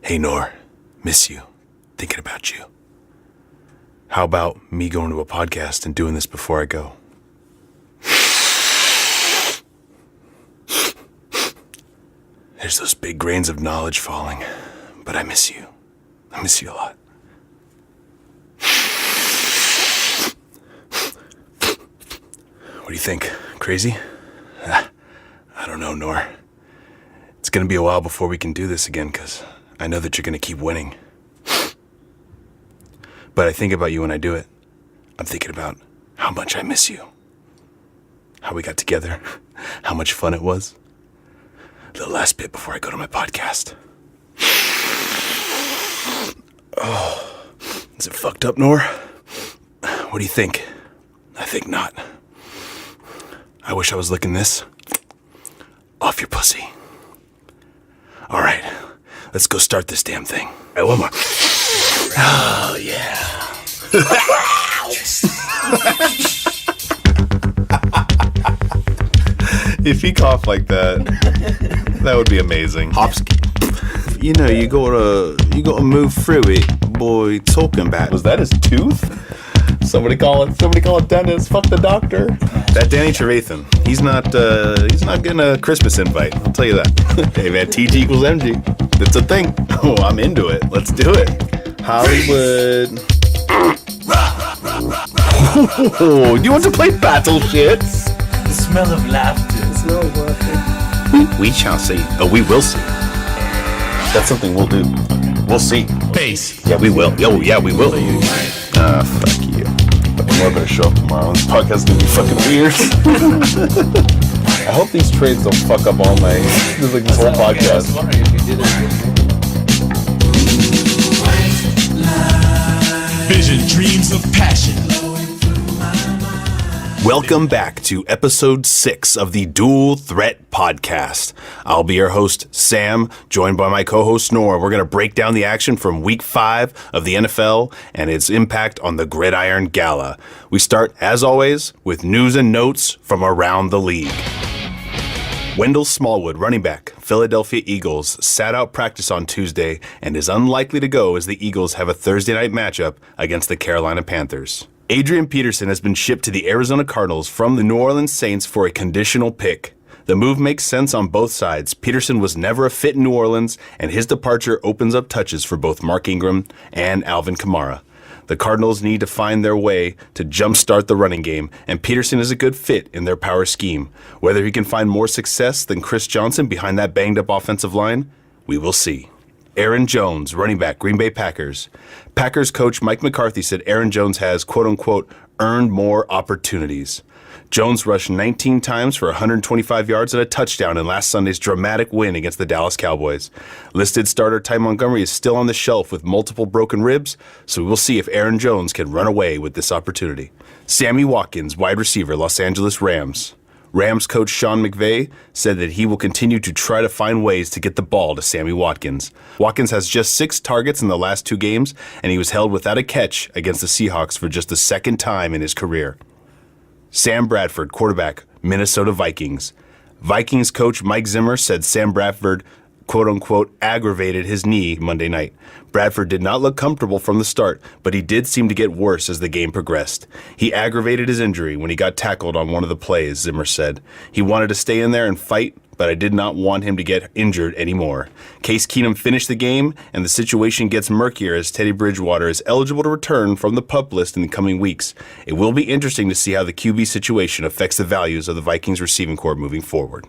Hey, Noor. Miss you. Thinking about you. How about me going to a podcast and doing this before I go? There's those big grains of knowledge falling, but I miss you. I miss you a lot. What do you think? Crazy? I don't know, Noor. It's gonna be a while before we can do this again, because I know that you're gonna keep winning. But I think about you when I do it. I'm thinking about how much I miss you. How we got together. How much fun it was. The last bit before I go to my podcast. Oh, is it fucked up, Noor? What do you think? I think not. I wish I was licking this off your pussy. All right, let's go start this damn thing. All right, one more. Oh, yeah. If he coughed like that, that would be amazing. Hopsky. You know, you gotta move through it, boy. Talking about. Was that his tooth? Somebody call it Dennis. Fuck the doctor. That Danny Trevathan. He's not getting a Christmas invite. I'll tell you that. Hey man, TT equals MG. It's a thing. Oh, I'm into it. Let's do it. Hollywood. Oh, you want to play battleship? The smell of laughter. We shall see. Oh, we will see. That's something we'll do. We'll see. Base. Yeah, we will. Yo, yeah, we will. Fuck you. Fucking more better show up tomorrow. This podcast is gonna be fucking weird. I hope these trades don't fuck up all my this whole podcast. I was wondering if you did it. Vision, dreams of passion. Welcome back to episode 6 of the Dual Threat Podcast. I'll be your host, Sam, joined by my co-host, Noor. We're going to break down the action from Week 5 of the NFL and its impact on the Gridiron Gala. We start, as always, with news and notes from around the league. Wendell Smallwood, running back, Philadelphia Eagles, sat out practice on Tuesday and is unlikely to go as the Eagles have a Thursday night matchup against the Carolina Panthers. Adrian Peterson has been shipped to the Arizona Cardinals from the New Orleans Saints for a conditional pick. The move makes sense on both sides. Peterson was never a fit in New Orleans, and his departure opens up touches for both Mark Ingram and Alvin Kamara. The Cardinals need to find their way to jumpstart the running game, and Peterson is a good fit in their power scheme. Whether he can find more success than Chris Johnson behind that banged-up offensive line, we will see. Aaron Jones, running back, Green Bay Packers. Packers coach Mike McCarthy said Aaron Jones has, quote-unquote, earned more opportunities. Jones rushed 19 times for 125 yards and a touchdown in last Sunday's dramatic win against the Dallas Cowboys. Listed starter Ty Montgomery is still on the shelf with multiple broken ribs, so we will see if Aaron Jones can run away with this opportunity. Sammy Watkins, wide receiver, Los Angeles Rams. Rams coach Sean McVay said that he will continue to try to find ways to get the ball to Sammy Watkins. Watkins has just 6 targets in the last 2 games, and he was held without a catch against the Seahawks for just the second time in his career. Sam Bradford, quarterback, Minnesota Vikings. Vikings coach Mike Zimmer said Sam Bradford, quote-unquote, aggravated his knee Monday night. Bradford did not look comfortable from the start, but he did seem to get worse as the game progressed. He aggravated his injury when he got tackled on one of the plays, Zimmer said. He wanted to stay in there and fight, but I did not want him to get injured anymore. Case Keenum finished the game, and the situation gets murkier as Teddy Bridgewater is eligible to return from the PUP list in the coming weeks. It will be interesting to see how the QB situation affects the values of the Vikings receiving corps moving forward.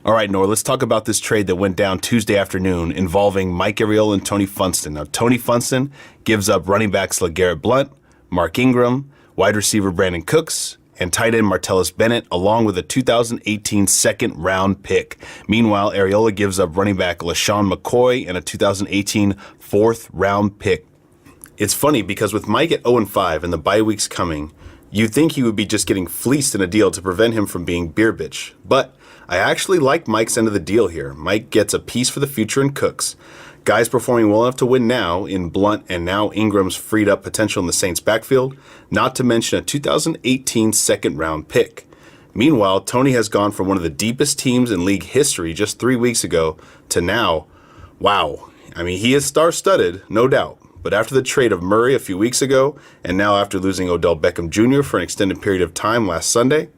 All right, Noor, let's talk about this trade that went down Tuesday afternoon involving Mike Arriola and Tony Funston. Now, Tony Funston gives up running backs LeGarrette Blount, Mark Ingram, wide receiver Brandon Cooks, and tight end Martellus Bennett, along with a 2018 second-round pick. Meanwhile, Arriola gives up running back LaShawn McCoy and a 2018 fourth-round pick. It's funny because with Mike at 0-5 and the bye weeks coming, you'd think he would be just getting fleeced in a deal to prevent him from being beer bitch. But I actually like Mike's end of the deal here. Mike gets a piece for the future in Cooks. Guys performing well enough to win now in Blount and now Ingram's freed up potential in the Saints backfield, not to mention a 2018 second round pick. Meanwhile, Tony has gone from one of the deepest teams in league history just 3 weeks ago to now, wow, I mean, he is star-studded, no doubt. But after the trade of Murray a few weeks ago, and now after losing Odell Beckham Jr. for an extended period of time last Sunday,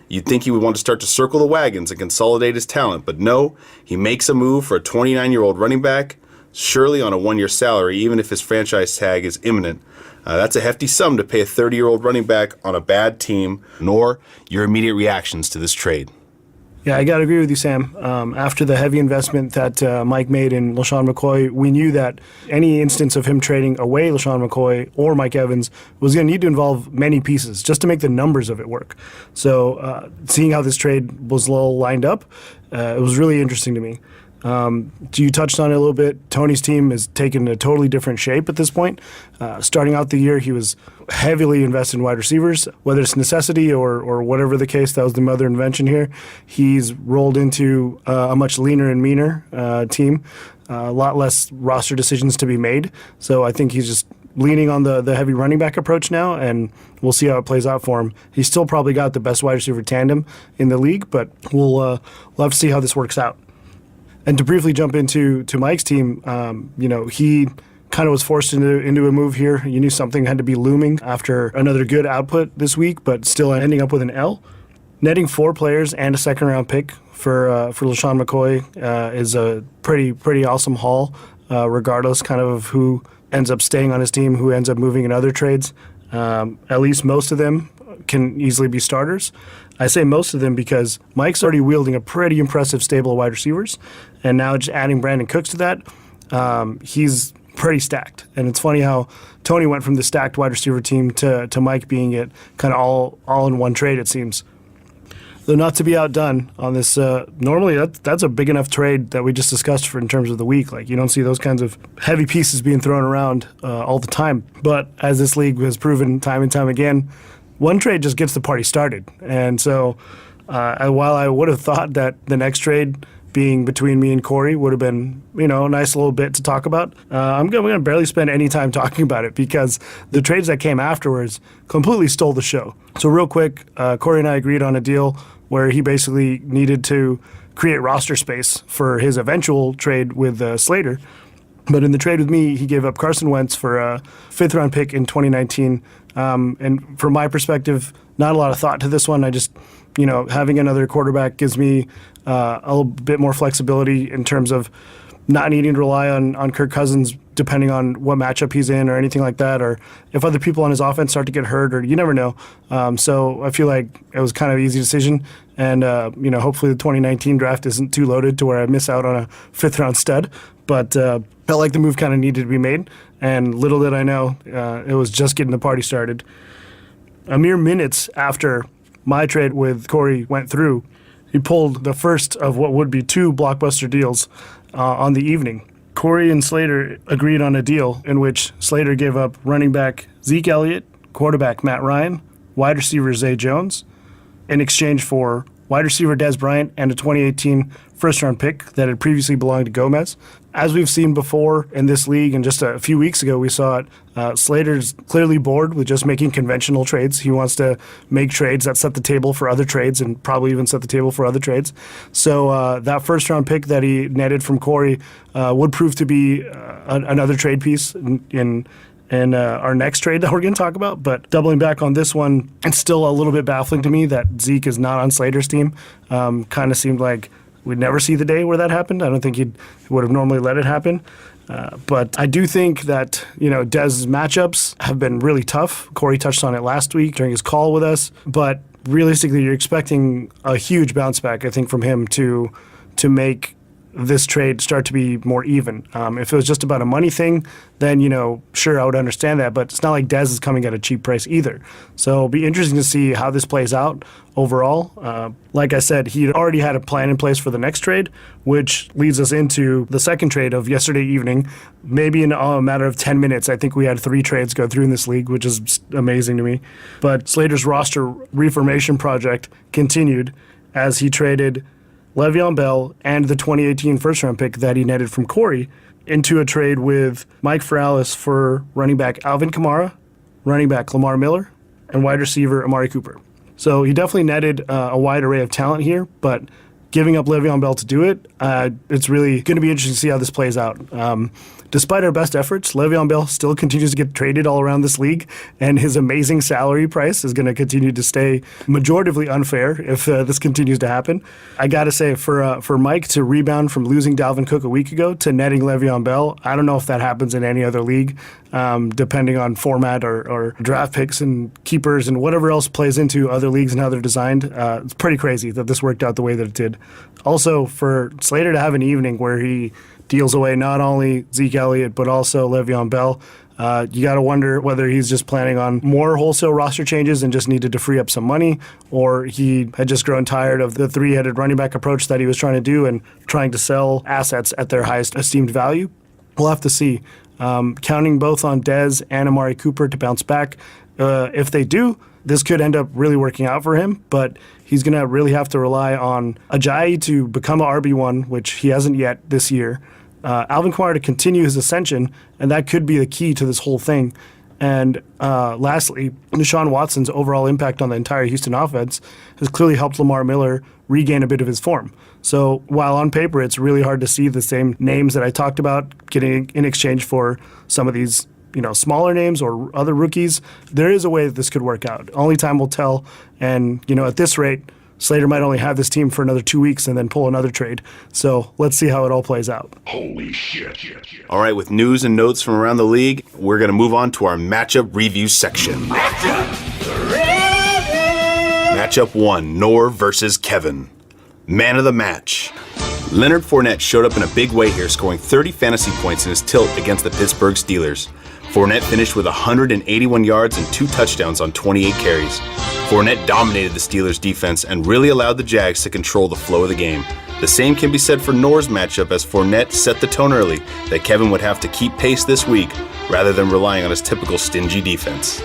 you'd think he would want to start to circle the wagons and consolidate his talent. But no, he makes a move for a 29-year-old running back, surely on a one-year salary, even if his franchise tag is imminent. That's a hefty sum to pay a 30-year-old running back on a bad team. Nor your immediate reactions to this trade. Yeah, I got to agree with you, Sam. After the heavy investment that Mike made in LaShawn McCoy, we knew that any instance of him trading away LaShawn McCoy or Mike Evans was going to need to involve many pieces just to make the numbers of it work. So seeing how this trade was all lined up, it was really interesting to me. You touched on it a little bit. Tony's team has taken a totally different shape at this point. Starting out the year, he was heavily invested in wide receivers, whether it's necessity or whatever the case. That was the mother invention here. He's rolled into a much leaner and meaner team, a lot less roster decisions to be made. So I think he's just leaning on the heavy running back approach now, and we'll see how it plays out for him. He's still probably got the best wide receiver tandem in the league, but we'll have to see how this works out. And to briefly jump into Mike's team, he kind of was forced into a move here. You knew something had to be looming after another good output this week, but still ending up with an L. Netting 4 players and a second-round pick for LaShawn McCoy is a pretty awesome haul, regardless kind of who ends up staying on his team, who ends up moving in other trades. At least most of them can easily be starters. I say most of them because Mike's already wielding a pretty impressive stable of wide receivers, and now just adding Brandon Cooks to that, he's pretty stacked. And it's funny how Tony went from the stacked wide receiver team to Mike being it kind of all in one trade, it seems. Though not to be outdone on this, normally that's a big enough trade that we just discussed in terms of the week. Like, you don't see those kinds of heavy pieces being thrown around all the time. But as this league has proven time and time again, one trade just gets the party started. And so while I would have thought that the next trade being between me and Corey would have been, a nice little bit to talk about, I'm going to barely spend any time talking about it because the trades that came afterwards completely stole the show. So real quick, Corey and I agreed on a deal where he basically needed to create roster space for his eventual trade with Slater. But in the trade with me, he gave up Carson Wentz for a 5th-round pick in 2019. And from my perspective, not a lot of thought to this one. I just, having another quarterback gives me a little bit more flexibility in terms of not needing to rely on Kirk Cousins depending on what matchup he's in or anything like that, or if other people on his offense start to get hurt, or you never know. So I feel like it was kind of an easy decision. And, hopefully the 2019 draft isn't too loaded to where I miss out on a 5th-round stud. But felt like the move kind of needed to be made. And little did I know, it was just getting the party started. A mere minutes after my trade with Corey went through, he pulled the first of what would be 2 blockbuster deals on the evening. Corey and Slater agreed on a deal in which Slater gave up running back Zeke Elliott, quarterback Matt Ryan, wide receiver Zay Jones, in exchange for wide receiver Dez Bryant and a 2018 first-round pick that had previously belonged to Gomez. As we've seen before in this league, and just a few weeks ago we saw it, Slater's clearly bored with just making conventional trades. He wants to make trades that set the table for other trades and probably even set the table for other trades. So that first-round pick that he netted from Corey would prove to be another trade piece in our next trade that we're going to talk about. But doubling back on this one, it's still a little bit baffling to me that Zeke is not on Slater's team. Kind of seemed like we'd never see the day where that happened. I don't think he would have normally let it happen. But I do think that, Dez's matchups have been really tough. Corey touched on it last week during his call with us. But realistically, you're expecting a huge bounce back, I think, from him to make this trade start to be more even. If it was just about a money thing, then, sure, I would understand that. But it's not like Dez is coming at a cheap price either. So it'll be interesting to see how this plays out overall. Like I said, he already had a plan in place for the next trade, which leads us into the second trade of yesterday evening. Maybe in a matter of 10 minutes, I think we had 3 trades go through in this league, which is amazing to me. But Slater's roster reformation project continued as he traded Le'Veon Bell and the 2018 first-round pick that he netted from Corey into a trade with Mike Arriola for running back Alvin Kamara, running back Lamar Miller, and wide receiver Amari Cooper. So he definitely netted a wide array of talent here, but giving up Le'Veon Bell to do it, it's really going to be interesting to see how this plays out. Despite our best efforts, Le'Veon Bell still continues to get traded all around this league, and his amazing salary price is going to continue to stay majoritively unfair if this continues to happen. I got to say, for Mike to rebound from losing Dalvin Cook a week ago to netting Le'Veon Bell, I don't know if that happens in any other league, depending on format or draft picks and keepers and whatever else plays into other leagues and how they're designed. It's pretty crazy that this worked out the way that it did. Also, for Slater to have an evening where he deals away not only Zeke Elliott, but also Le'Veon Bell. You got to wonder whether he's just planning on more wholesale roster changes and just needed to free up some money, or he had just grown tired of the three-headed running back approach that he was trying to do and trying to sell assets at their highest esteemed value. We'll have to see. Counting both on Dez and Amari Cooper to bounce back. If they do, this could end up really working out for him, but he's going to really have to rely on Ajayi to become a RB1, which he hasn't yet this year. Alvin Kamara to continue his ascension, and that could be the key to this whole thing. And lastly, Deshaun Watson's overall impact on the entire Houston offense has clearly helped Lamar Miller regain a bit of his form. So while on paper it's really hard to see the same names that I talked about getting in exchange for some of these smaller names or other rookies, there is a way that this could work out. Only time will tell. And, at this rate, Slater might only have this team for another 2 weeks and then pull another trade. So let's see how it all plays out. Holy shit. All right, with news and notes from around the league, we're going to move on to our matchup review section. Matchup 1, Noor versus Kevin. Man of the match. Leonard Fournette showed up in a big way here, scoring 30 fantasy points in his tilt against the Pittsburgh Steelers. Fournette finished with 181 yards and 2 touchdowns on 28 carries. Fournette dominated the Steelers' defense and really allowed the Jags to control the flow of the game. The same can be said for Noor's matchup, as Fournette set the tone early that Kevin would have to keep pace this week rather than relying on his typical stingy defense.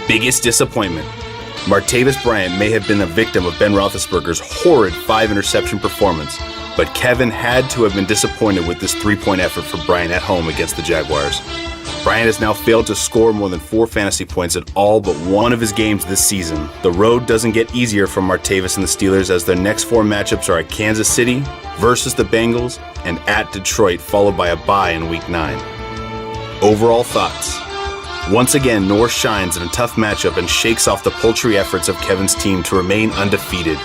Biggest disappointment. Martavis Bryant may have been a victim of Ben Roethlisberger's horrid 5-interception performance, but Kevin had to have been disappointed with this 3-point effort for Bryant at home against the Jaguars. Bryant has now failed to score more than 4 fantasy points at all but one of his games this season. The road doesn't get easier for Martavis and the Steelers, as their next 4 matchups are at Kansas City versus the Bengals and at Detroit, followed by a bye in Week 9. Overall thoughts. Once again, Noor shines in a tough matchup and shakes off the paltry efforts of Kevin's team to remain undefeated.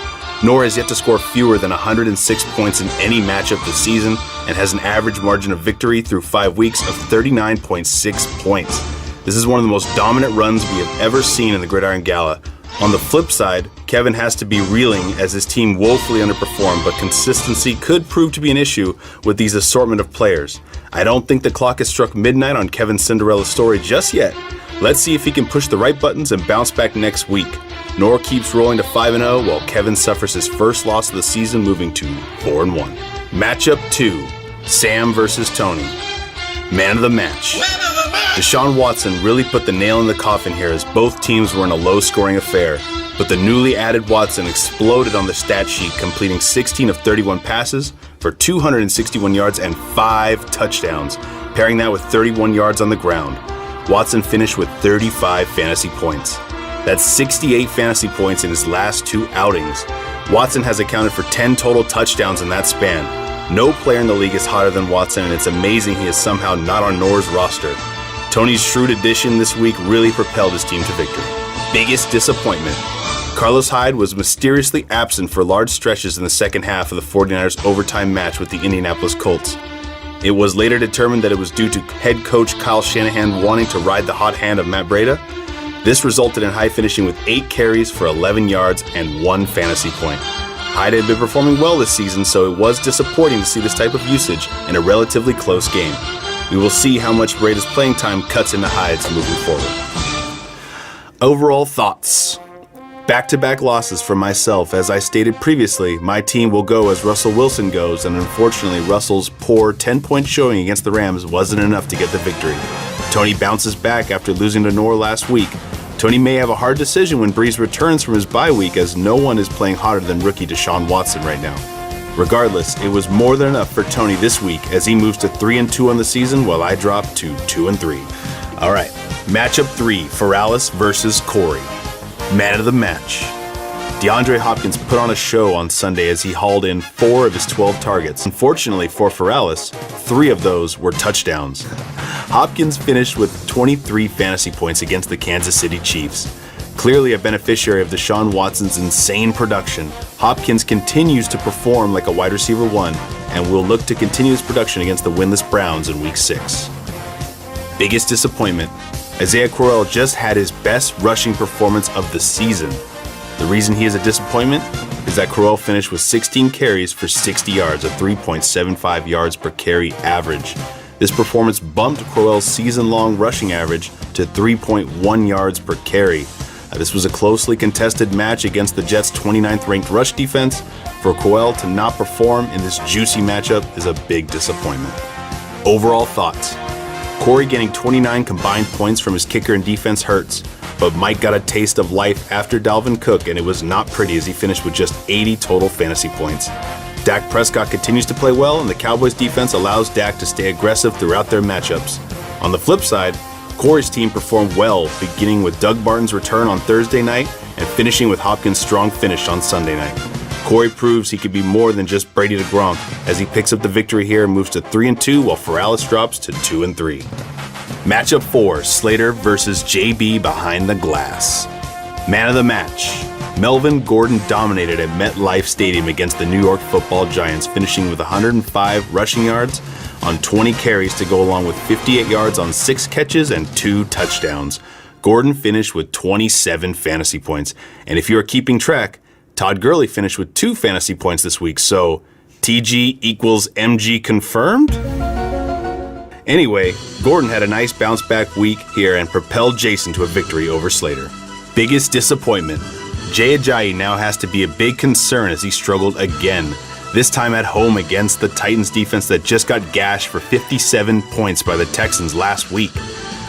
Noor has yet to score fewer than 106 points in any matchup this season and has an average margin of victory through 5 weeks of 39.6 points. This is one of the most dominant runs we have ever seen in the Gridiron Gala. On the flip side, Kevin has to be reeling as his team woefully underperformed, but consistency could prove to be an issue with these assortment of players. I don't think the clock has struck midnight on Kevin's Cinderella story just yet. Let's see if he can push the right buttons and bounce back next week. Noor keeps rolling to 5-0, while Kevin suffers his first loss of the season, moving to 4-1. Matchup 2, Sam versus Tony. Man of the match. Deshaun Watson really put the nail in the coffin here, as both teams were in a low-scoring affair, but the newly added Watson exploded on the stat sheet, completing 16 of 31 passes for 261 yards and 5 touchdowns, pairing that with 31 yards on the ground. Watson finished with 35 fantasy points. That's 68 fantasy points in his last 2 outings. Watson has accounted for 10 total touchdowns in that span. No player in the league is hotter than Watson, and it's amazing he is somehow not on Noor's roster. Tony's shrewd addition this week really propelled his team to victory. Biggest disappointment. Carlos Hyde was mysteriously absent for large stretches in the second half of the 49ers' overtime match with the Indianapolis Colts. It was later determined that it was due to head coach Kyle Shanahan wanting to ride the hot hand of Matt Breida. This resulted in Hyde finishing with 8 carries for 11 yards and 1 fantasy point. Hyde had been performing well this season, so it was disappointing to see this type of usage in a relatively close game. We will see how much Breida's playing time cuts into Hyde's moving forward. Overall thoughts. Back-to-back losses for myself. As I stated previously, my team will go as Russell Wilson goes, and unfortunately Russell's poor 10-point showing against the Rams wasn't enough to get the victory. Tony bounces back after losing to Noor last week. Tony may have a hard decision when Breeze returns from his bye week, as no one is playing hotter than rookie Deshaun Watson right now. Regardless, it was more than enough for Tony this week as he moves to 3-2 on the season, while I drop to 2-3. All right, matchup 3, Feralis versus Corey. Man of the match. DeAndre Hopkins put on a show on Sunday as he hauled in 4 of his 12 targets. Unfortunately for Feralis, 3 of those were touchdowns. Hopkins finished with 23 fantasy points against the Kansas City Chiefs. Clearly a beneficiary of Deshaun Watson's insane production, Hopkins continues to perform like a wide receiver 1 and will look to continue his production against the winless Browns in Week 6. Biggest disappointment, Isaiah Crowell just had his best rushing performance of the season. The reason he is a disappointment is that Crowell finished with 16 carries for 60 yards, a 3.75 yards per carry average. This performance bumped Crowell's season-long rushing average to 3.1 yards per carry. This was a closely contested match against the Jets' 29th ranked rush defense. For Crowell to not perform in this juicy matchup is a big disappointment. Overall thoughts. Corey getting 29 combined points from his kicker and defense hurts, but Mike got a taste of life after Dalvin Cook, and it was not pretty as he finished with just 80 total fantasy points. Dak Prescott continues to play well, and the Cowboys defense allows Dak to stay aggressive throughout their matchups. On the flip side, Corey's team performed well, beginning with Doug Martin's return on Thursday night and finishing with Hopkins' strong finish on Sunday night. Corey proves he could be more than just Brady to Gronk as he picks up the victory here and moves to 3-2 while Feralis drops to 2-3. Matchup 4, Slater versus JB behind the glass. Man of the match. Melvin Gordon dominated at MetLife Stadium against the New York Football Giants, finishing with 105 rushing yards on 20 carries to go along with 58 yards on 6 catches and 2 touchdowns. Gordon finished with 27 fantasy points. And if you are keeping track, Todd Gurley finished with 2 fantasy points this week, so TG equals MG confirmed? Anyway, Gordon had a nice bounce-back week here and propelled Jason to a victory over Slater. Biggest disappointment. Jay Ajayi now has to be a big concern as he struggled again, this time at home against the Titans defense that just got gashed for 57 points by the Texans last week.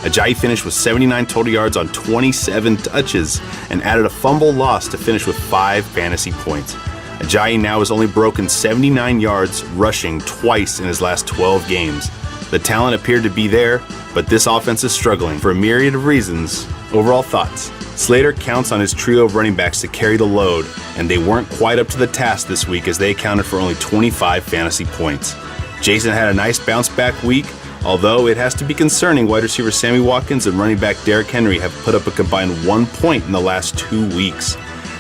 Ajayi finished with 79 total yards on 27 touches and added a fumble loss to finish with 5 fantasy points. Ajayi now has only broken 79 yards rushing twice in his last 12 games. The talent appeared to be there, but this offense is struggling for a myriad of reasons. Overall thoughts. Slater counts on his trio of running backs to carry the load, and they weren't quite up to the task this week as they accounted for only 25 fantasy points. Jason had a nice bounce-back week, although it has to be concerning wide receiver Sammy Watkins and running back Derrick Henry have put up a combined 1 point in the last 2 weeks.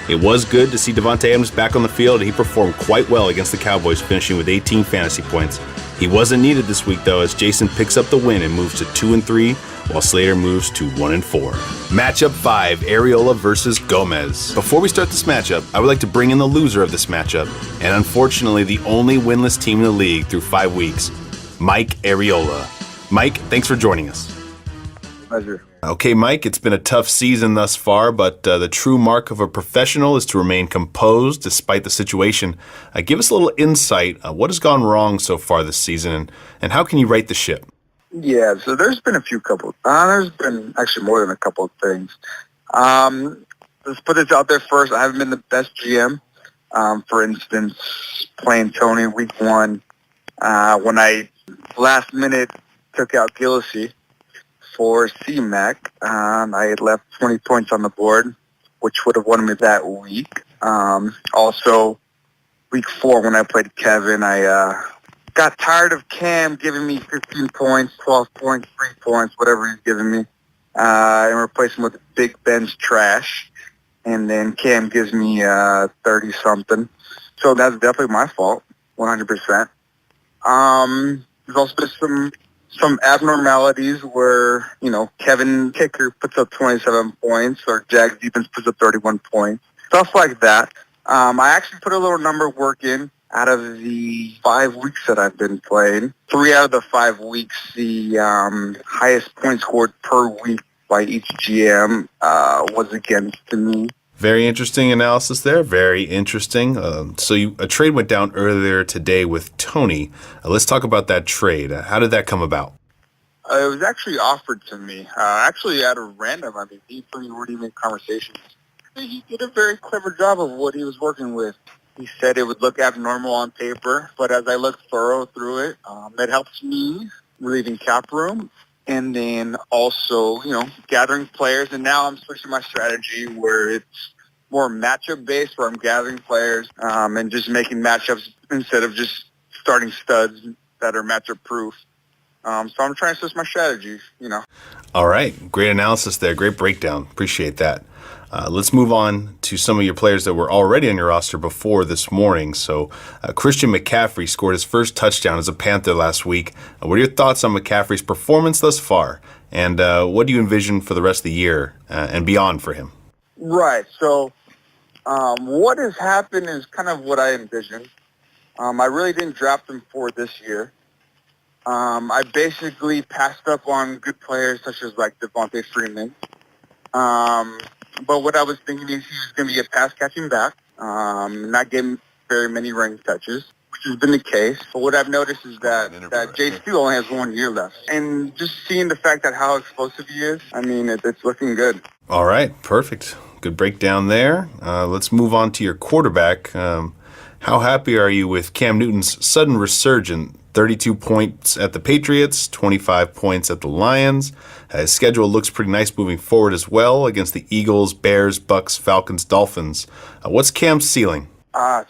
It was good to see Devontae Adams back on the field, and he performed quite well against the Cowboys, finishing with 18 fantasy points. He wasn't needed this week, though, as Jason picks up the win and moves to 2-3, while Slater moves to 1-4. Matchup 5, Arriola versus Gomez. Before we start this matchup, I would like to bring in the loser of this matchup, and unfortunately the only winless team in the league through 5 weeks, Mike Arriola. Mike, thanks for joining us. Pleasure. Okay, Mike, it's been a tough season thus far, but the true mark of a professional is to remain composed despite the situation. Give us a little insight. What has gone wrong so far this season, and how can you right the ship? Yeah, so there's been a few couple. There's been actually more than a couple of things. Let's put this out there first. I haven't been the best GM. For instance, playing Tony week 1, when I last minute took out Gillisy for C-Mac, I had left 20 points on the board, which would have won me that week. Also, week 4 when I played Kevin, I got tired of Cam giving me 15 points, 12 points, 3 points, whatever he's giving me, and replaced him with Big Ben's trash. And then Cam gives me 30-something. So that's definitely my fault, 100%. There's also been some abnormalities where, Kevin Kicker puts up 27 points or Jags defense puts up 31 points. Stuff like that. I actually put a little number work in out of the 5 weeks that I've been playing. 3 out of the 5 weeks, the highest points scored per week by each GM was against me. Very interesting analysis there. Very interesting. So a trade went down earlier today with Tony. Let's talk about that trade. How did that come about? It was actually offered to me. Actually, out of random. Me and Tony weren't even in conversations. He did a very clever job of what he was working with. He said it would look abnormal on paper, but as I looked thorough through it, it helps me relieving cap room. And then also, gathering players. And now I'm switching my strategy where it's more matchup based, where I'm gathering players and just making matchups instead of just starting studs that are matchup proof. So I'm trying to switch my strategy, All right. Great analysis there. Great breakdown. Appreciate that. Let's move on to some of your players that were already on your roster before this morning. So Christian McCaffrey scored his first touchdown as a Panther last week. What are your thoughts on McCaffrey's performance thus far? And what do you envision for the rest of the year and beyond for him? Right. So what has happened is kind of what I envisioned. I really didn't draft him for this year. I basically passed up on good players such as like Devontae Freeman. But what I was thinking is he was going to be a pass-catching back, not getting very many running touches, which has been the case. But what I've noticed is that J2 only has 1 year left. And just seeing the fact that how explosive he is, I mean, it's looking good. All right. Perfect. Good breakdown there. Let's move on to your quarterback. How happy are you with Cam Newton's sudden resurgence? 32 points at the Patriots, 25 points at the Lions. His schedule looks pretty nice moving forward as well against the Eagles, Bears, Bucks, Falcons, Dolphins. What's Cam's ceiling? I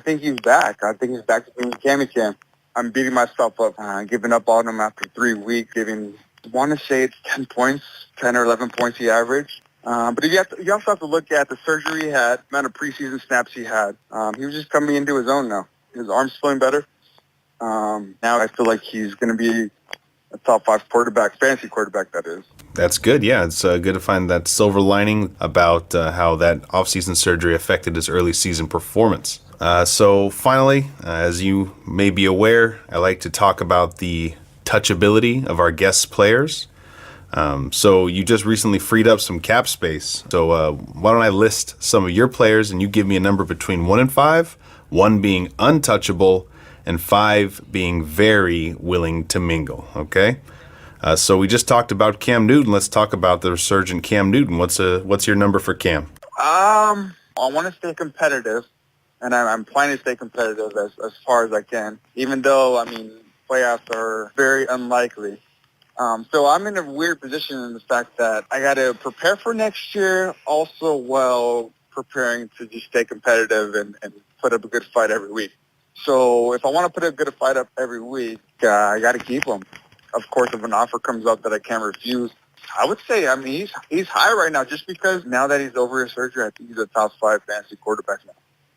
think he's back. I think he's back to being Cam. I'm beating myself up, giving up on him after 3 weeks, I want to say it's 10 points, 10 or 11 points he averaged. But you also have to look at the surgery he had, the amount of preseason snaps he had. He was just coming into his own now. His arm's feeling better. Now I feel like he's going to be a top 5 quarterback, fantasy quarterback, that is. That's good. Yeah, it's good to find that silver lining about how that offseason surgery affected his early season performance. So finally, as you may be aware, I like to talk about the touchability of our guest players. So you just recently freed up some cap space. So why don't I list some of your players and you give me a number between 1 and 5, 1 being untouchable, and 5 being very willing to mingle, okay? So we just talked about Cam Newton. Let's talk about the resurgent Cam Newton. What's your number for Cam? I want to stay competitive, and I'm planning to stay competitive as far as I can, even though, playoffs are very unlikely. So I'm in a weird position in the fact that I got to prepare for next year, also while preparing to just stay competitive and put up a good fight every week. So if I want to put a good fight up every week, I got to keep him. Of course, if an offer comes up that I can't refuse, I would say, he's high right now just because now that he's over his surgery, I think he's a top 5 fantasy quarterback now.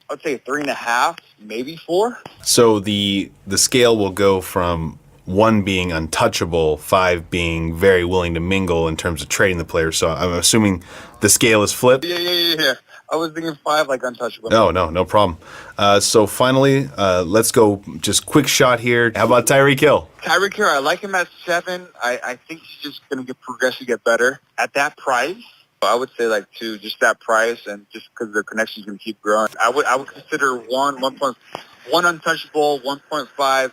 I would say 3.5, maybe 4. So the scale will go from 1 being untouchable, 5 being very willing to mingle in terms of trading the player. So I'm assuming the scale is flipped? Yeah. I was thinking 5 like untouchable. No problem. So finally, let's go just quick shot here. How about Tyreek Hill? Tyreek Hill, I like him at 7. I think he's just going to progressively get better. At that price, I would say like 2, just that price, and just because the connection's going to keep growing. I would consider 1 untouchable, 1.5.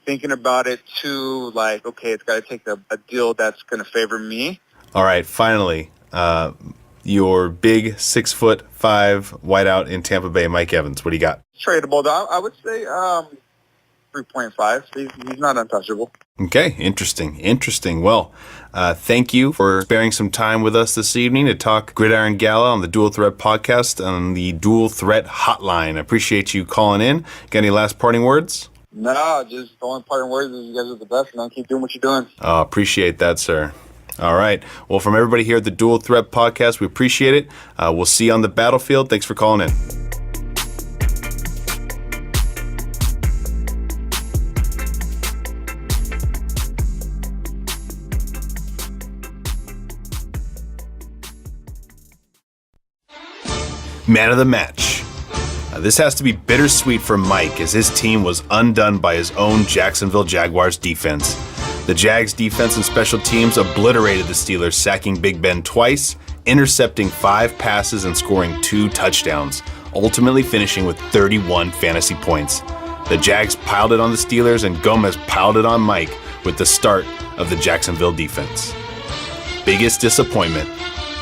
Thinking about it, 2, like, okay, it's got to take a deal that's going to favor me. All right, finally, your big 6'5" wideout in Tampa Bay, Mike Evans. What do you got? Tradable, though. I would say 3.5. He's not untouchable. Okay, interesting. Well, thank you for sparing some time with us this evening to talk Gridiron Gala on the Dual Threat podcast on the Dual Threat hotline. I appreciate you calling in. Got any last parting words? No, just the only parting words is you guys are the best, man. Keep doing what you're doing. Oh, appreciate that, sir. All right. Well, from everybody here at the Dual Threat podcast, we appreciate it. We'll see you on the battlefield. Thanks for calling in. Man of the match. This has to be bittersweet for Mike as his team was undone by his own Jacksonville Jaguars defense. The Jags defense and special teams obliterated the Steelers, sacking Big Ben twice, intercepting 5 passes and scoring 2 touchdowns, ultimately finishing with 31 fantasy points. The Jags piled it on the Steelers and Gomez piled it on Mike with the start of the Jacksonville defense. Biggest disappointment,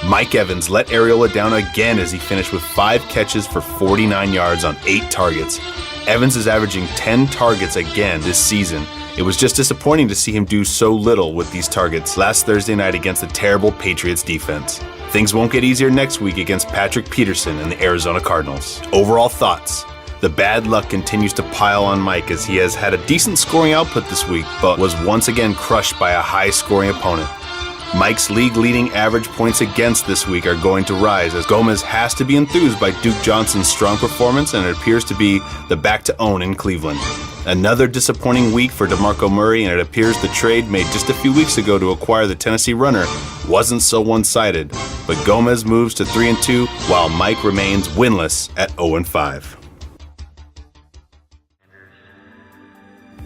Mike Evans let Arriola down again as he finished with 5 catches for 49 yards on 8 targets. Evans is averaging 10 targets again this season It was just disappointing to see him do so little with these targets last Thursday night against the terrible Patriots defense. Things won't get easier next week against Patrick Peterson and the Arizona Cardinals. Overall thoughts. The bad luck continues to pile on Mike as he has had a decent scoring output this week, but was once again crushed by a high-scoring opponent. Mike's league-leading average points against this week are going to rise as Gomez has to be enthused by Duke Johnson's strong performance, and it appears to be the back to own in Cleveland. Another disappointing week for DeMarco Murray, and it appears the trade made just a few weeks ago to acquire the Tennessee runner wasn't so one-sided, but Gomez moves to 3-2 while Mike remains winless at 0-5.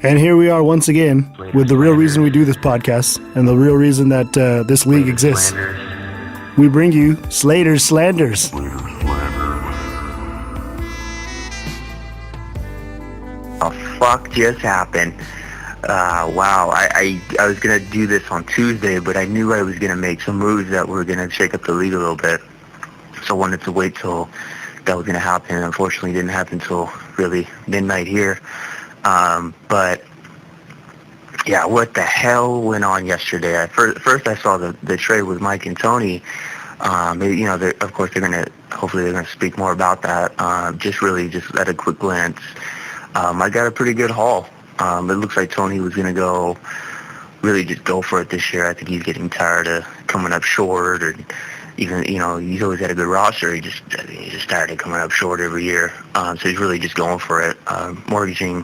And here we are once again with the real reason we do this podcast and the real reason that this league exists. We bring you Slater's Slanders. A fuck just happened. Wow, I was going to do this on Tuesday, but I knew I was going to make some moves that were going to shake up the league a little bit. So I wanted to wait till that was going to happen. Unfortunately, it didn't happen till really midnight here. But yeah, what the hell went on yesterday? First I saw the trade with Mike and Tony. Of course hopefully they're going to speak more about that. Just at a quick glance, I got a pretty good haul. It looks like Tony was going to really just go for it this year. I think he's getting tired of coming up short, or even, he's always had a good roster. He's just tired of coming up short every year. So he's really just going for it, mortgaging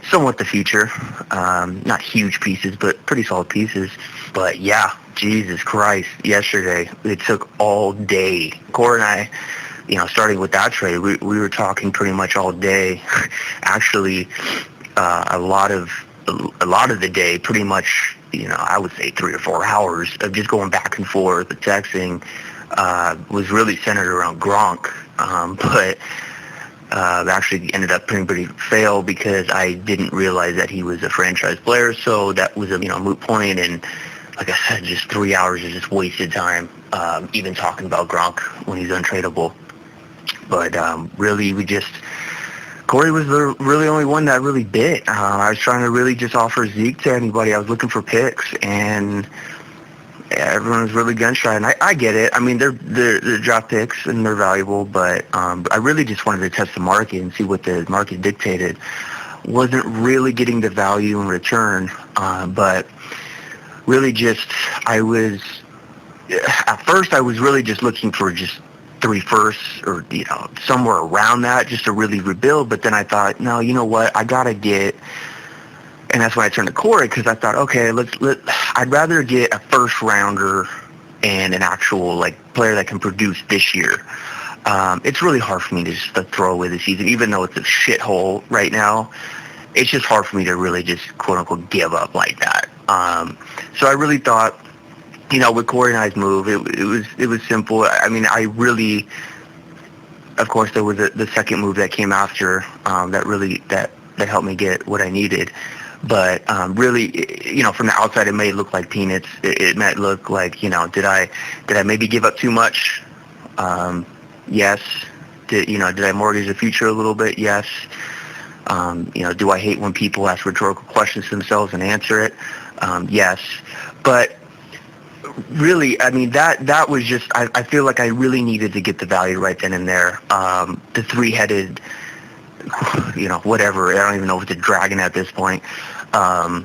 somewhat the future. Not huge pieces, but pretty solid pieces. But yeah, Jesus Christ, yesterday, it took all day. Corey and I, starting with that trade, we were talking pretty much all day. Actually, a lot of the day, pretty much, I would say 3 or 4 hours of just going back and forth, texting, was really centered around Gronk, but actually ended up pretty fail because I didn't realize that he was a franchise player, so that was a moot point, and like I said, just 3 hours of just wasted time, even talking about Gronk when he's untradeable. But really, Corey was the really only one that really bit. I was trying to really just offer Zeke to anybody. I was looking for picks, and everyone was really gun shy. And I get it. I mean, they're draft picks, and they're valuable, but I really just wanted to test the market and see what the market dictated. Wasn't really getting the value in return, but really at first I was really just looking for just 3 firsts or, somewhere around that just to really rebuild. But then I thought, no, you know what? I got to get, and that's when I turned to Corey, because I thought, okay, I'd rather get a first rounder and an actual player that can produce this year. It's really hard for me to just throw away the season, even though it's a shithole right now. It's just hard for me to really just quote unquote give up like that. So I really thought, with Corey and I's move, it was simple. I mean, of course, there was the second move that came after that helped me get what I needed. But really, from the outside, it may look like peanuts. It might look like, did I maybe give up too much? Yes. Did I mortgage the future a little bit? Yes. Do I hate when people ask rhetorical questions to themselves and answer it? Yes. But really, I mean, that was just, I feel like I really needed to get the value right then and there. The 3-headed, whatever, I don't even know if it's a dragon at this point. I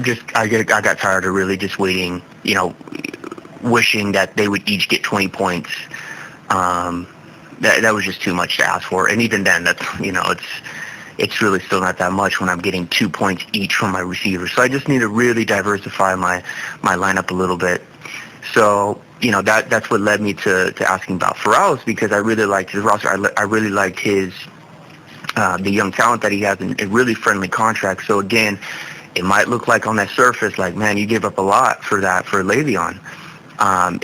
got tired of really just waiting, wishing that they would each get 20 points. That was just too much to ask for. And even then, that's, it's really still not that much when I'm getting 2 points each from my receivers. So I just need to really diversify my lineup a little bit. So, that's what led me to asking about Farrell's, because I really liked his roster. I really liked his the young talent that he has, and a really friendly contract. So again, it might look like on that surface, like, man, you gave up a lot for Le'Veon.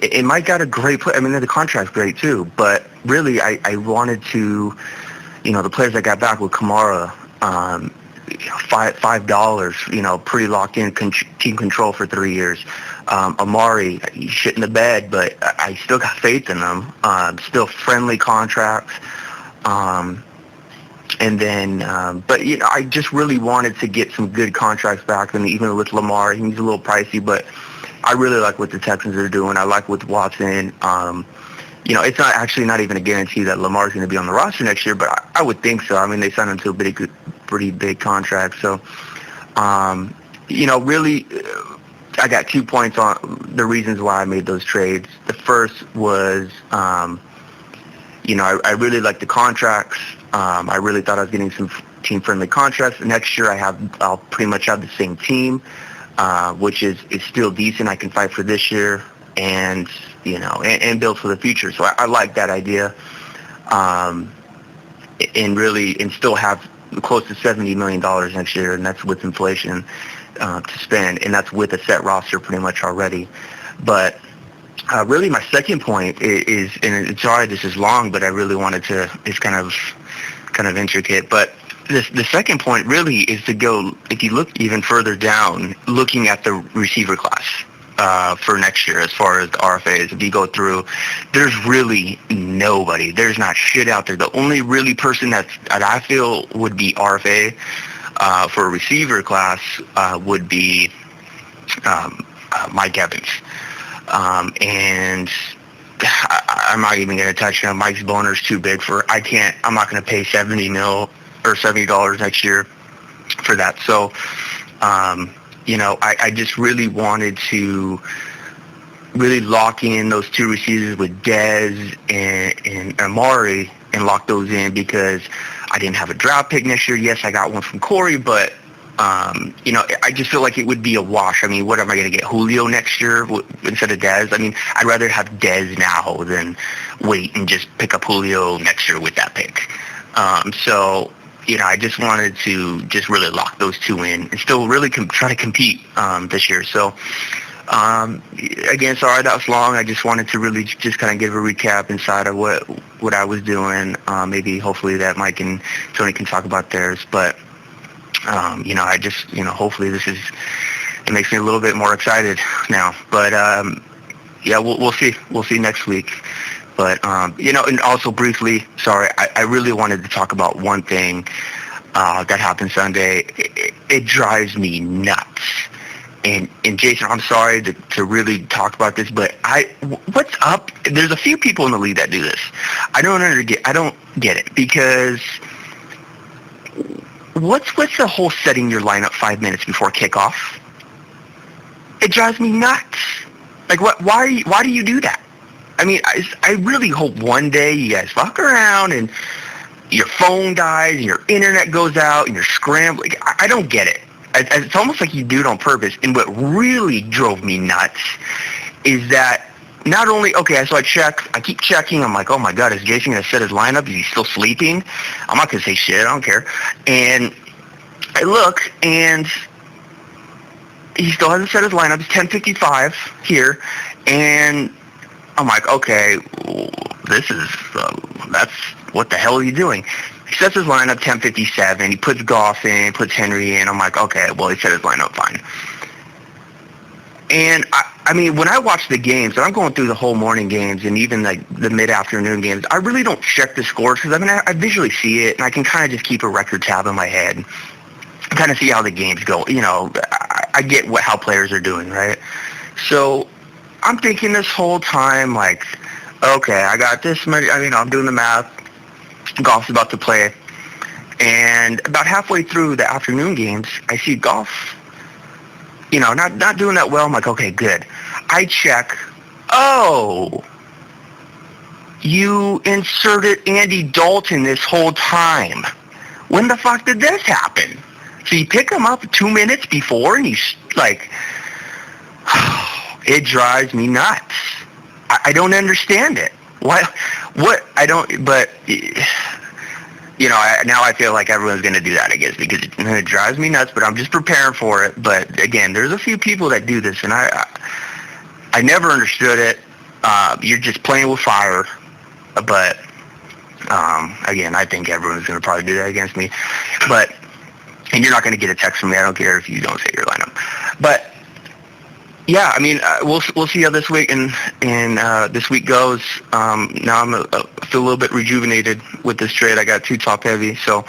It might got a great play. I mean, the contract's great too, but really I wanted to, the players I got back with Kamara, $5, pretty locked in team control for 3 years. Amari, he's shit in the bed, but I still got faith in them. Still friendly contracts. And then, but I just really wanted to get some good contracts back. And even with Lamar, he's a little pricey, but I really like what the Texans are doing. I like with Watson. It's not even a guarantee that Lamar's going to be on the roster next year, but I would think so. I mean, they signed him to a pretty big contract. So, really, I got 2 points on the reasons why I made those trades. The first was, I really like the contracts. I really thought I was getting some team-friendly contracts. Next year, I'll pretty much have the same team, which is still decent. I can fight for this year and build for the future. So I like that idea, and still have close to $70 million next year, and that's with inflation to spend, and that's with a set roster pretty much already. But really, my second point is, and sorry this is long, but I really wanted to. It's kind of intricate, but the second point really is to go. If you look even further down, looking at the receiver class for next year, as far as the RFAs, if you go through, there's really nobody. There's not shit out there. The only really person that I feel would be RFA for a receiver class would be Mike Evans. And I'm not even going to touch him. Mike's boner's too big I'm not going to pay $70 or $70 next year for that. So, I just really wanted to really lock in those two receivers with Dez and Amari and lock those in because I didn't have a draft pick next year. Yes, I got one from Corey, but I just feel like it would be a wash. I mean, what am I going to get, Julio next year instead of Dez? I mean, I'd rather have Dez now than wait and just pick up Julio next year with that pick. I just wanted to just really lock those two in and still really try to compete this year. So, again, sorry that was long. I just wanted to really just kind of give a recap inside of what I was doing. Maybe hopefully that Mike and Tony can talk about theirs. But, I just, hopefully it makes me a little bit more excited now. But, we'll see. We'll see next week. But, and also briefly, sorry, I really wanted to talk about one thing that happened Sunday. It drives me nuts. And Jason, I'm sorry to really talk about this, but what's up? There's a few people in the league that do this. I don't get it because what's the whole setting your lineup 5 minutes before kickoff? It drives me nuts. Like, why do you do that? I mean, I really hope one day you guys fuck around and your phone dies and your internet goes out and you're scrambling. I don't get it. It's almost like you do it on purpose. And what really drove me nuts is that not only, so I keep checking. I'm like, oh my God, is Jason going to set his lineup? Is he still sleeping? I'm not going to say shit. I don't care. And I look and he still hasn't set his lineup. It's 10:55 here. And I'm like, okay, this is, that's, what the hell are you doing? He sets his lineup 10:57. He puts Goff in, puts Henry in. I'm like, okay, well, he set his lineup fine. And, I mean, when I watch the games, and I'm going through the whole morning games and even like the mid-afternoon games, I really don't check the scores because, I mean, I visually see it, and I can kind of just keep a record tab in my head and kind of see how the games go. I get how players are doing, right? So I'm thinking this whole time, like, okay, I got this many, I'm doing the math. Goff's about to play. And about halfway through the afternoon games, I see Goff, not doing that well. I'm like, okay, good. I check. Oh, you inserted Andy Dalton this whole time. When the fuck did this happen? So you pick him up 2 minutes before, and he's like, it drives me nuts. I don't understand it. Why? What? I don't. But now I feel like everyone's going to do that, I guess, because it drives me nuts. But I'm just preparing for it. But again, there's a few people that do this, and I never understood it. You're just playing with fire. But again, I think everyone's going to probably do that against me. And you're not going to get a text from me. I don't care if you don't say your lineup. But Yeah, I mean, we'll see how this week and this week goes. Now I feel a little bit rejuvenated with this trade. I got 2 top heavy, so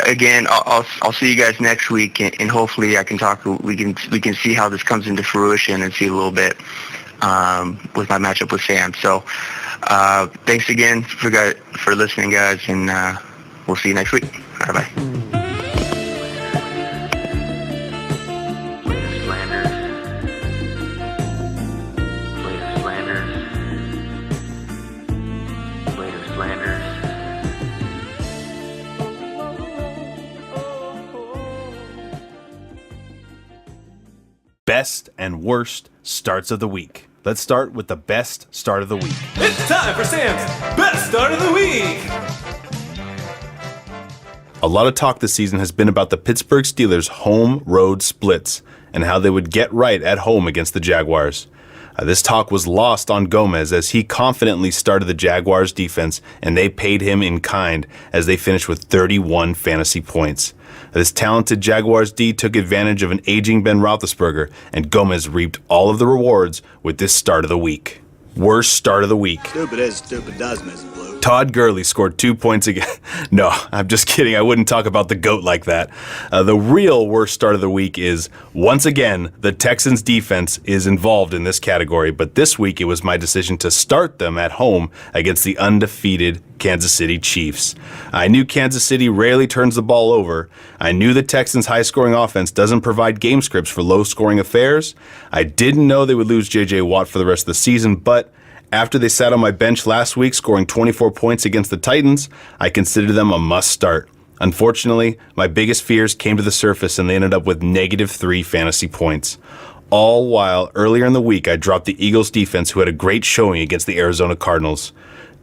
again, I'll see you guys next week, and hopefully I can talk. We can see how this comes into fruition and see a little bit with my matchup with Sam. So thanks again for listening, guys, and we'll see you next week. Bye bye. Best and worst starts of the week. Let's start with the best start of the week. It's time for Sam's best start of the week. A lot of talk this season has been about the Pittsburgh Steelers' home-road splits and how they would get right at home against the Jaguars. This talk was lost on Gomez as he confidently started the Jaguars' defense, and they paid him in kind as they finished with 31 fantasy points. This talented Jaguars D took advantage of an aging Ben Roethlisberger, and Gomez reaped all of the rewards with this start of the week. Worst start of the week. Stupid is stupid does, Mrs. Blue. Todd Gurley scored 2 points again. No, I'm just kidding. I wouldn't talk about the GOAT like that. The real worst start of the week is, once again, the Texans defense is involved in this category, but this week it was my decision to start them at home against the undefeated Kansas City Chiefs. I knew Kansas City rarely turns the ball over. I knew the Texans' high-scoring offense doesn't provide game scripts for low-scoring affairs. I didn't know they would lose J.J. Watt for the rest of the season, but after they sat on my bench last week scoring 24 points against the Titans, I considered them a must-start. Unfortunately, my biggest fears came to the surface and they ended up with -3 fantasy points. All while earlier in the week I dropped the Eagles defense, who had a great showing against the Arizona Cardinals.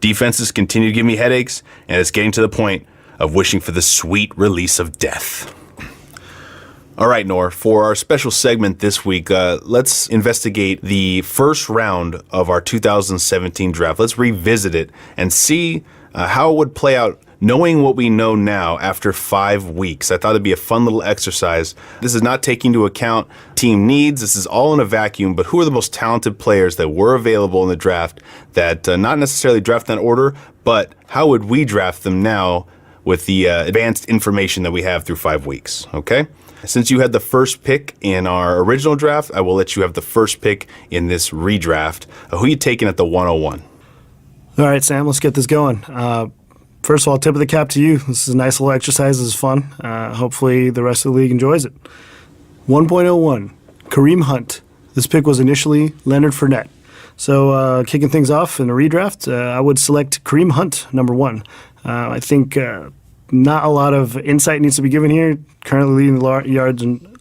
Defenses continue to give me headaches, and it's getting to the point of wishing for the sweet release of death. All right, Noor, for our special segment this week, let's investigate the first round of our 2017 draft. Let's revisit it and see how it would play out knowing what we know now after 5 weeks. I thought it'd be a fun little exercise. This is not taking into account team needs. This is all in a vacuum, but who are the most talented players that were available in the draft that not necessarily draft in that order, but how would we draft them now with the advanced information that we have through 5 weeks, okay? Since you had the first pick in our original draft, I will let you have the first pick in this redraft. Who are you taking at the 101? All right, Sam, let's get this going. First of all, tip of the cap to you. This is a nice little exercise. This is fun. Hopefully the rest of the league enjoys it. 1.01, Kareem Hunt. This pick was initially Leonard Fournette. So kicking things off in a redraft, I would select Kareem Hunt, number 1. I think not a lot of insight needs to be given here. Currently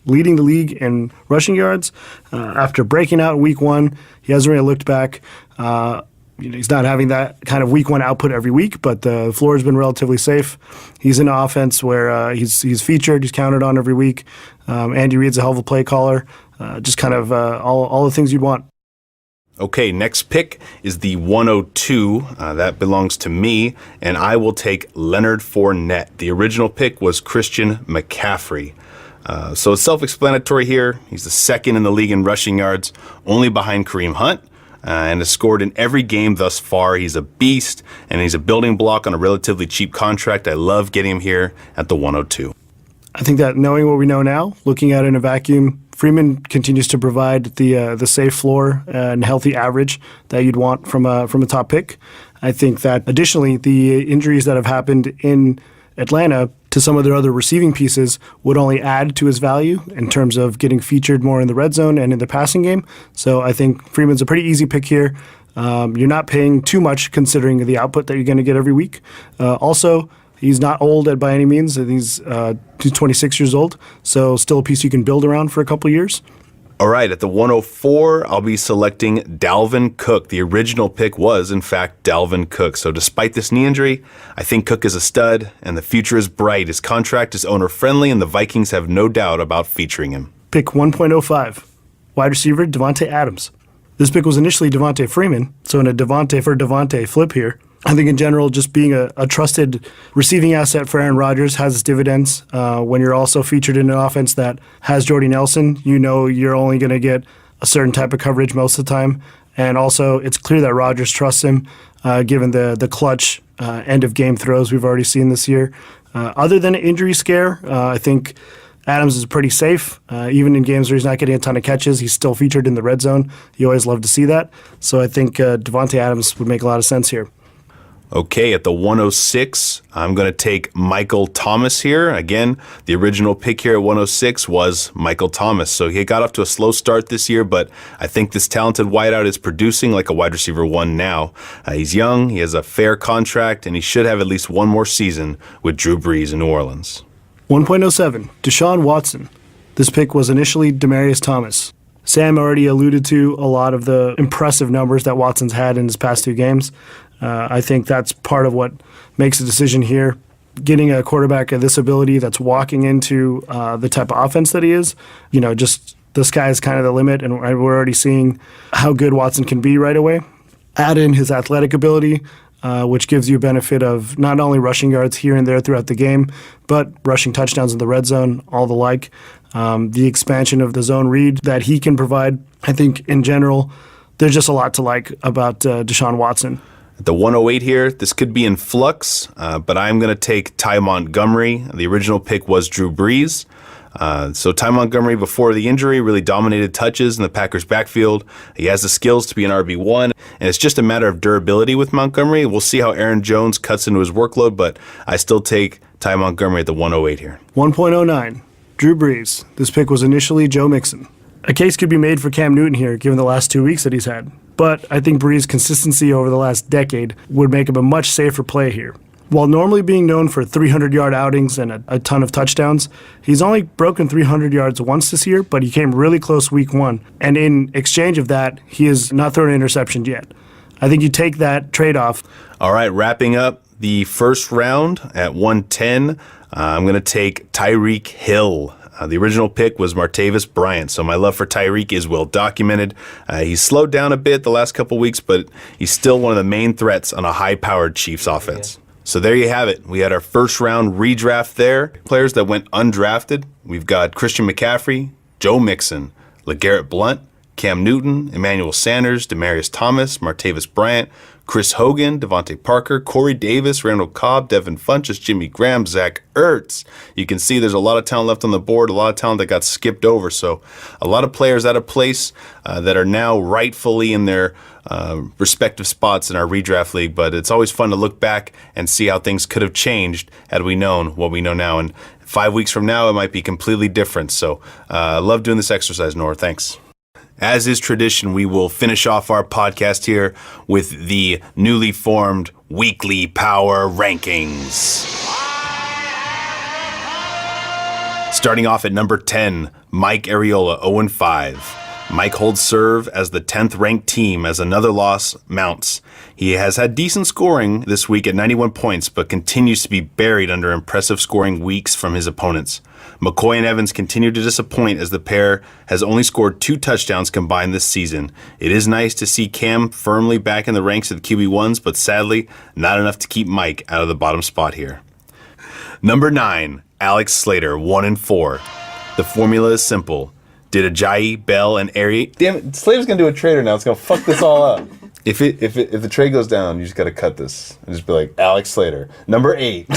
leading the league in rushing yards. After breaking out in week 1, he hasn't really looked back. He's not having that kind of week 1 output every week, but the floor has been relatively safe. He's in an offense where he's featured, he's counted on every week. Andy Reid's a hell of a play caller. Just kind of all the things you'd want. Okay, next pick is the 102. That belongs to me, and I will take Leonard Fournette. The original pick was Christian McCaffrey. So it's self-explanatory here. He's the second in the league in rushing yards, only behind Kareem Hunt, and has scored in every game thus far. He's a beast, and he's a building block on a relatively cheap contract. I love getting him here at the 102. I think that knowing what we know now, looking at it in a vacuum, Freeman continues to provide the safe floor and healthy average that you'd want from a top pick. I think that additionally, the injuries that have happened in Atlanta to some of their other receiving pieces would only add to his value in terms of getting featured more in the red zone and in the passing game. So I think Freeman's a pretty easy pick here. You're not paying too much considering the output that you're going to get every week. Also, he's not old by any means. He's 26 years old, so still a piece you can build around for a couple years. All right, at the 104, I'll be selecting Dalvin Cook. The original pick was, in fact, Dalvin Cook. So despite this knee injury, I think Cook is a stud, and the future is bright. His contract is owner-friendly, and the Vikings have no doubt about featuring him. Pick 1.05, wide receiver Devontae Adams. This pick was initially Devontae Freeman, so in a Devontae for Devontae flip here, I think in general, just being a trusted receiving asset for Aaron Rodgers has its dividends. When you're also featured in an offense that has Jordy Nelson, you know you're only going to get a certain type of coverage most of the time. And also, it's clear that Rodgers trusts him, given the clutch end-of-game throws we've already seen this year. Other than an injury scare, I think Adams is pretty safe. Even in games where he's not getting a ton of catches, he's still featured in the red zone. You always love to see that. So I think Devontae Adams would make a lot of sense here. Okay, at the 106, I'm going to take Michael Thomas here. Again, the original pick here at 106 was Michael Thomas. So he got off to a slow start this year, but I think this talented wideout is producing like a wide receiver one now. He's young, he has a fair contract, and he should have at least one more season with Drew Brees in New Orleans. 1.07, Deshaun Watson. This pick was initially Demaryius Thomas. Sam already alluded to a lot of the impressive numbers that Watson's had in his past 2 games. I think that's part of what makes the decision here. Getting a quarterback of this ability that's walking into the type of offense that he is, just the sky is kind of the limit, and we're already seeing how good Watson can be right away. Add in his athletic ability, which gives you a benefit of not only rushing yards here and there throughout the game, but rushing touchdowns in the red zone, all the like. The expansion of the zone read that he can provide, I think in general, there's just a lot to like about Deshaun Watson. At the 108 here, this could be in flux, but I'm going to take Ty Montgomery. The original pick was Drew Brees. So Ty Montgomery, before the injury, really dominated touches in the Packers' backfield. He has the skills to be an RB1, and it's just a matter of durability with Montgomery. We'll see how Aaron Jones cuts into his workload, but I still take Ty Montgomery at the 108 here. 1.09, Drew Brees. This pick was initially Joe Mixon. A case could be made for Cam Newton here, given the last 2 weeks that he's had. But I think Brees' consistency over the last decade would make him a much safer play here. While normally being known for 300-yard outings and a ton of touchdowns, he's only broken 300 yards once this year, but he came really close week 1. And in exchange of that, he has not thrown an interception yet. I think you take that trade-off. All right, wrapping up the first round at 110, I'm going to take Tyreek Hill. The original pick was Martavis Bryant, so my love for Tyreek is well documented. He's slowed down a bit the last couple weeks, but he's still one of the main threats on a high-powered Chiefs offense. So there you have it. We had our first round redraft there. Players that went undrafted. We've got Christian McCaffrey, Joe Mixon, LeGarrette Blount, Cam Newton, Emmanuel Sanders, Demaryius Thomas, Martavis Bryant, Chris Hogan, Devontae Parker, Corey Davis, Randall Cobb, Devin Funchess, Jimmy Graham, Zach Ertz. You can see there's a lot of talent left on the board, a lot of talent that got skipped over. So a lot of players out of place that are now rightfully in their respective spots in our redraft league. But it's always fun to look back and see how things could have changed had we known what we know now. And 5 weeks from now, it might be completely different. So I love doing this exercise, Noor. Thanks. As is tradition, we will finish off our podcast here with the newly formed weekly power rankings. Starting off at number 10, Mike Arriola, 0-5. Mike holds serve as the 10th ranked team as another loss mounts. He has had decent scoring this week at 91 points, but continues to be buried under impressive scoring weeks from his opponents. McCoy and Evans continue to disappoint as the pair has only scored 2 touchdowns combined this season. It is nice to see Cam firmly back in the ranks of the QB1s, but sadly, not enough to keep Mike out of the bottom spot here. Number 9, Alex Slater, 1-4. The formula is simple. Did Ajayi, Bell, and Ari... Damn it, Slater's gonna do a trader now. It's gonna fuck this all up. If the trade goes down, you just gotta cut this and just be like, Alex Slater. Number 8.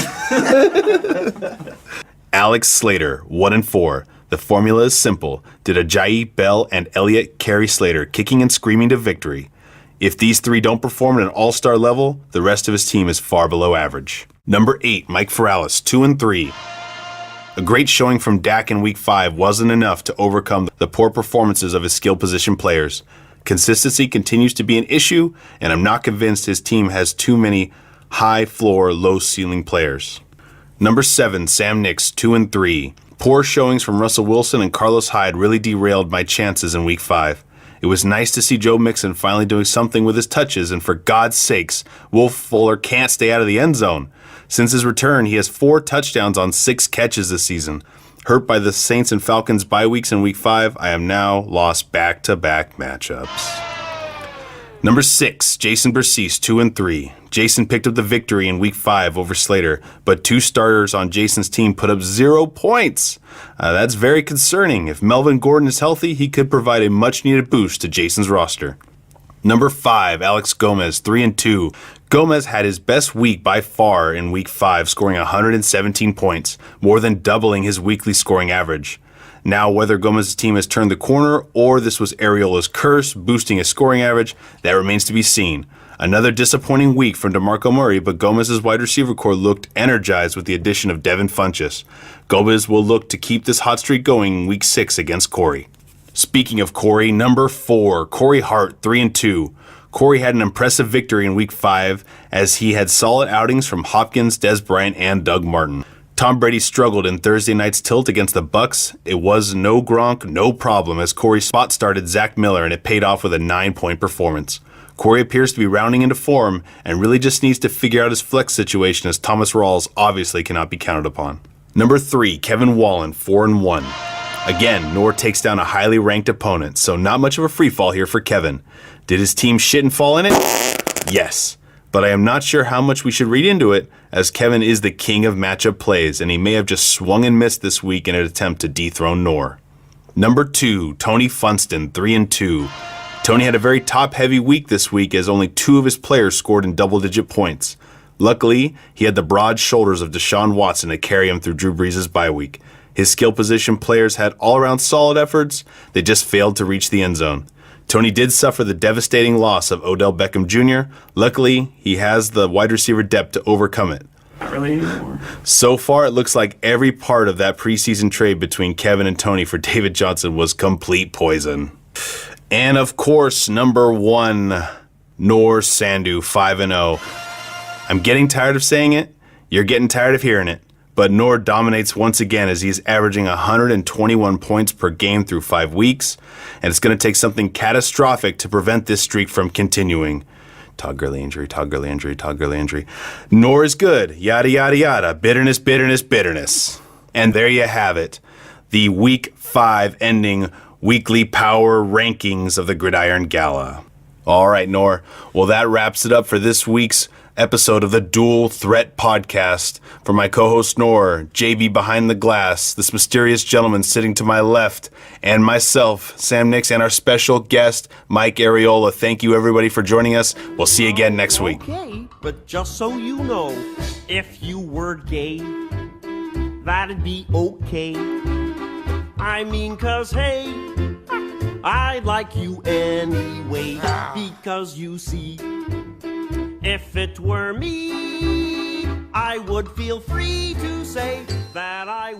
Alex Slater, 1-4. The formula is simple. Did Ajayi, Bell, and Elliott carry Slater, kicking and screaming to victory? If these 3 don't perform at an all-star level, the rest of his team is far below average. Number 8, Mike Morales, 2-3. A great showing from Dak in Week 5 wasn't enough to overcome the poor performances of his skill position players. Consistency continues to be an issue, and I'm not convinced his team has too many high-floor, low-ceiling players. Number 7, Sam Nix, 2-3. Poor showings from Russell Wilson and Carlos Hyde really derailed my chances in Week 5. It was nice to see Joe Mixon finally doing something with his touches, and for God's sakes, Wolf Fuller can't stay out of the end zone. Since his return, he has 4 touchdowns on 6 catches this season. Hurt by the Saints and Falcons bye weeks in Week 5, I am now lost back-to-back matchups. Number 6, Jason Bercease, 2-3. Jason picked up the victory in Week 5 over Slater, but 2 starters on Jason's team put up 0 points. That's very concerning. If Melvin Gordon is healthy, he could provide a much-needed boost to Jason's roster. Number 5, Alex Gomez, 3-2. Gomez had his best week by far in Week 5, scoring 117 points, more than doubling his weekly scoring average. Now, whether Gomez's team has turned the corner or this was Arriola's curse boosting his scoring average, that remains to be seen. Another disappointing week from DeMarco Murray, but Gomez's wide receiver core looked energized with the addition of Devin Funchess. Gomez will look to keep this hot streak going in Week 6 against Corey. Speaking of Corey, number 4, Corey Hart, 3-2. Corey had an impressive victory in Week 5 as he had solid outings from Hopkins, Des Bryant, and Doug Martin. Tom Brady struggled in Thursday night's tilt against the Bucs. It was no Gronk, no problem, as Corey spot started Zach Miller, and it paid off with a 9-point performance. Corey appears to be rounding into form and really just needs to figure out his flex situation, as Thomas Rawls obviously cannot be counted upon. Number 3, Kevin Wallen, 4-1. Again, Noor takes down a highly ranked opponent, so not much of a free fall here for Kevin. Did his team shit and fall in it? Yes. But I am not sure how much we should read into it, as Kevin is the king of matchup plays, and he may have just swung and missed this week in an attempt to dethrone Noor. Number 2, Tony Funston, 3-2. Tony had a very top-heavy week this week as only 2 of his players scored in double-digit points. Luckily, he had the broad shoulders of Deshaun Watson to carry him through Drew Brees' bye week. His skill position players had all-around solid efforts, they just failed to reach the end zone. Tony did suffer the devastating loss of Odell Beckham Jr. Luckily, he has the wide receiver depth to overcome it. Not really anymore. So far, it looks like every part of that preseason trade between Kevin and Tony for David Johnson was complete poison. And of course, number 1, Noor Sandhu, 5-0. I'm getting tired of saying it. You're getting tired of hearing it. But Noor dominates once again as he's averaging 121 points per game through 5 weeks, and it's going to take something catastrophic to prevent this streak from continuing. Todd Gurley injury, Todd Gurley injury, Todd Gurley injury. Noor is good, yada, yada, yada, bitterness, bitterness, bitterness. And there you have it, the Week 5 ending weekly power rankings of the Gridiron Gala. All right, Noor, well, that wraps it up for this week's episode of the Dual Threat Podcast. For my co-host Noor, JB behind the glass, this mysterious gentleman sitting to my left, and myself, Sam Nix, and our special guest, Mike Arriola. Thank you, everybody, for joining us. We'll see you again next week. Okay, but just so you know, if you were gay, that'd be okay. I mean, 'cause hey, I like you anyway, because you see, if it were me, I would feel free to say that I